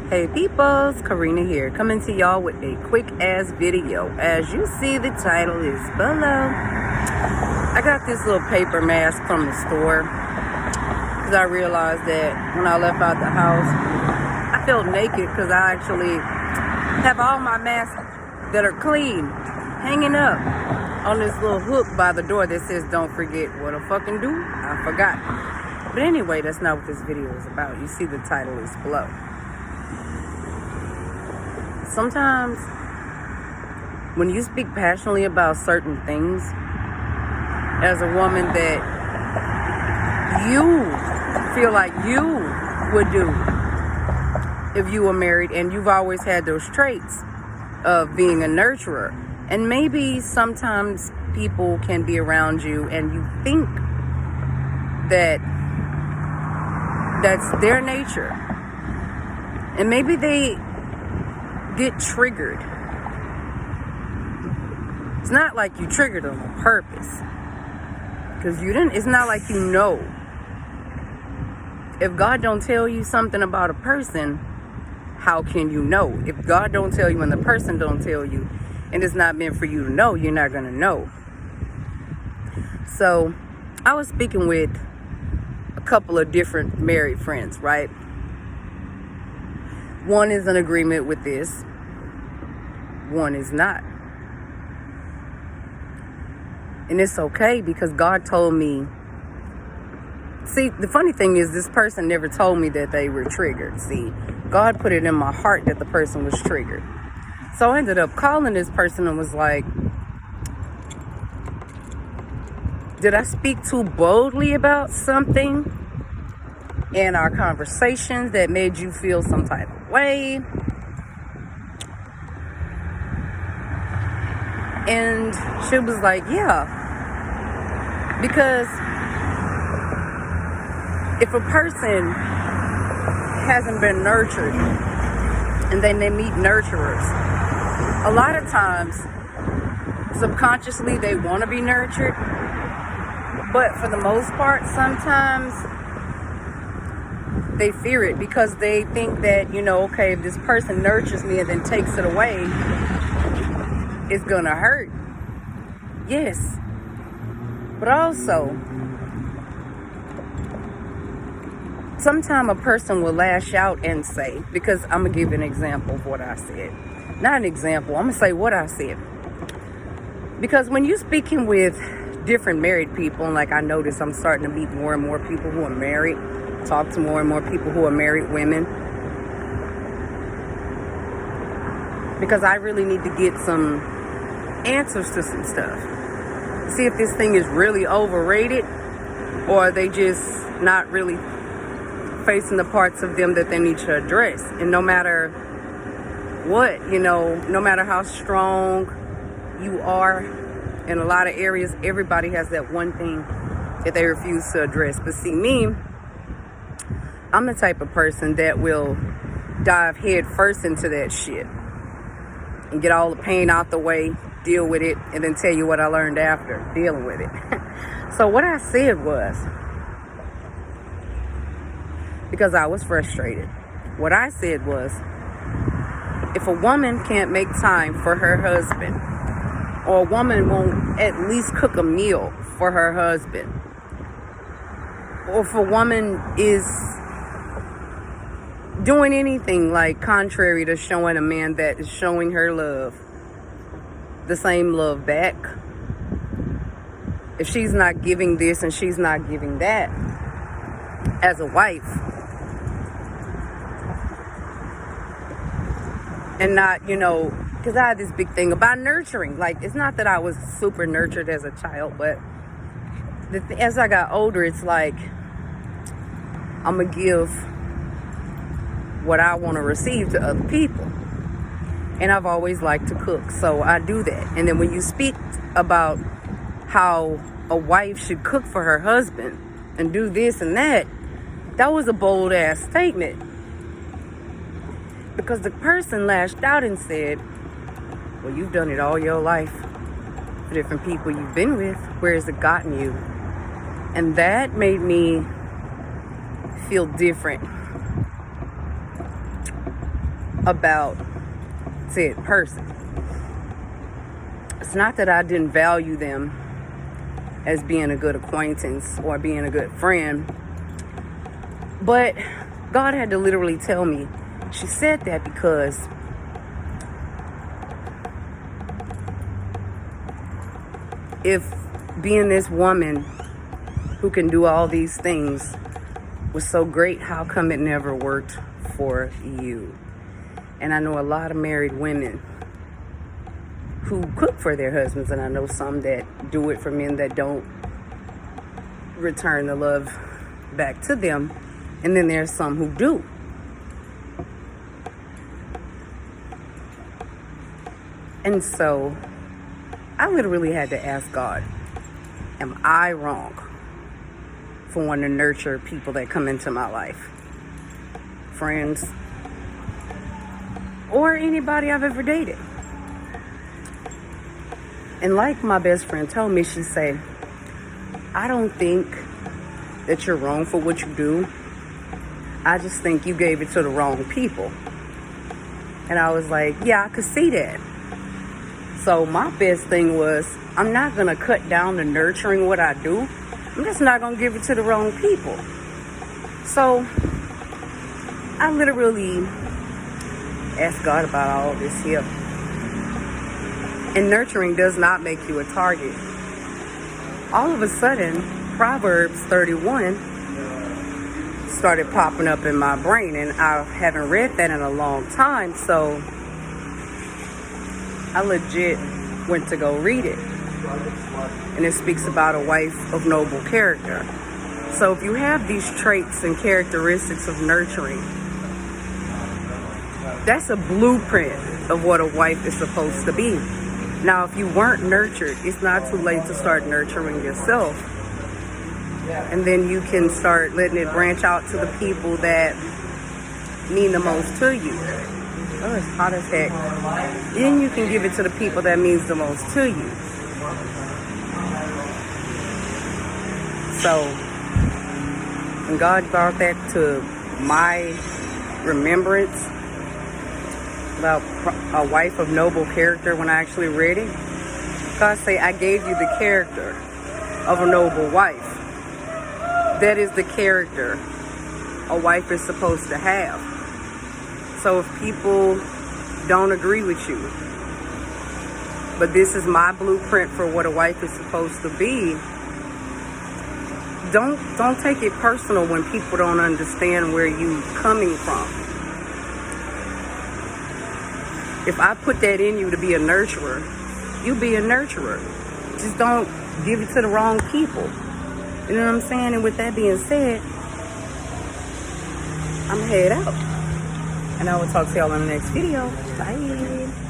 Hey peoples, Karina here, coming to y'all with a quick ass video. As you see, the title is below. I got this little paper mask from the store because I realized that when I left out the house, I felt naked because I actually have all my masks that are clean hanging up on this little hook by the door that says don't forget what I fucking do. I forgot. But anyway, that's not what this video is about. You see the title is below. Sometimes when you speak passionately about certain things as a woman that you feel like you would do if you were married, and you've always had those traits of being a nurturer, and maybe sometimes people can be around you and you think that that's their nature, and maybe they get triggered. It's not like you triggered them on purpose, because you didn't. It's not like you know. If God don't tell you something about a person, how can you know? If God don't tell you and the person don't tell you, and it's not meant for you to know, you're not gonna know. So I was speaking with a couple of different married friends, right? One is in agreement with this, one is not. And it's okay, because God told me. See, the funny thing is, this person never told me that they were triggered. See, God put it in my heart that the person was triggered. So I ended up calling this person and was like, did I speak too boldly about something in our conversations that made you feel some type of way? And she was like, yeah. Because if a person hasn't been nurtured and then they meet nurturers, a lot of times subconsciously they want to be nurtured, but for the most part sometimes they fear it, because they think that, okay, if this person nurtures me and then takes it away, it's gonna hurt. Yes, but also sometimes a person will lash out and say, because I'm gonna give an example of what I said. Not an example, I'm gonna say what I said. Because when you're speaking with different married people, and like I notice I'm starting to meet more and more people who are married, talk to more and more people who are married women, because I really need to get some answers to some stuff. See if this thing is really overrated, or are they just not really facing the parts of them that they need to address. And no matter what, no matter how strong you are in a lot of areas, everybody has that one thing that they refuse to address. But see, me, I'm the type of person that will dive head first into that shit and get all the pain out the way, deal with it, and then tell you what I learned after dealing with it. So what I said was, because I was frustrated, what I said was, if a woman can't make time for her husband, or a woman won't at least cook a meal for her husband, or if a woman is doing anything like contrary to showing a man that is showing her love the same love back, if she's not giving this and she's not giving that as a wife, and not, because I had this big thing about nurturing. Like, it's not that I was super nurtured as a child, but as I got older, it's like I'm going to give what I want to receive to other people. And I've always liked to cook, so I do that. And then when you speak about how a wife should cook for her husband and do this and that, that was a bold ass statement. Because the person lashed out and said, well, you've done it all your life for different people you've been with. Where has it gotten you? And that made me feel different. about said person. It's not that I didn't value them as being a good acquaintance or being a good friend, but God had to literally tell me. She said that because if being this woman who can do all these things was so great, how come it never worked for you? And I know a lot of married women who cook for their husbands, and I know some that do it for men that don't return the love back to them, and then there's some who do. And so I literally had to ask God, am I wrong for wanting to nurture people that come into my life? Friends, or anybody I've ever dated. And like my best friend told me, she said, I don't think that you're wrong for what you do. I just think you gave it to the wrong people. And I was like, yeah, I could see that. So my best thing was, I'm not going to cut down to nurturing what I do. I'm just not going to give it to the wrong people. So I literally asked God about all this here. And nurturing does not make you a target. All of a sudden, Proverbs 31 started popping up in my brain, and I haven't read that in a long time, so I legit went to go read it. And it speaks about a wife of noble character. So if you have these traits and characteristics of nurturing, that's a blueprint of what a wife is supposed to be. Now, if you weren't nurtured, it's not too late to start nurturing yourself. And then you can start letting it branch out to the people that mean the most to you. Oh, it's hot as heck. Then you can give it to the people that means the most to you. So, when God brought that to my remembrance about a wife of noble character, when I actually read it, God say, I gave you the character of a noble wife. That is the character a wife is supposed to have. So if people don't agree with you, but this is my blueprint for what a wife is supposed to be, don't take it personal when people don't understand where you're coming from. If I put that in you to be a nurturer, you be a nurturer. Just don't give it to the wrong people. You know what I'm saying? And with that being said, I'm head out. And I will talk to y'all in the next video. Bye.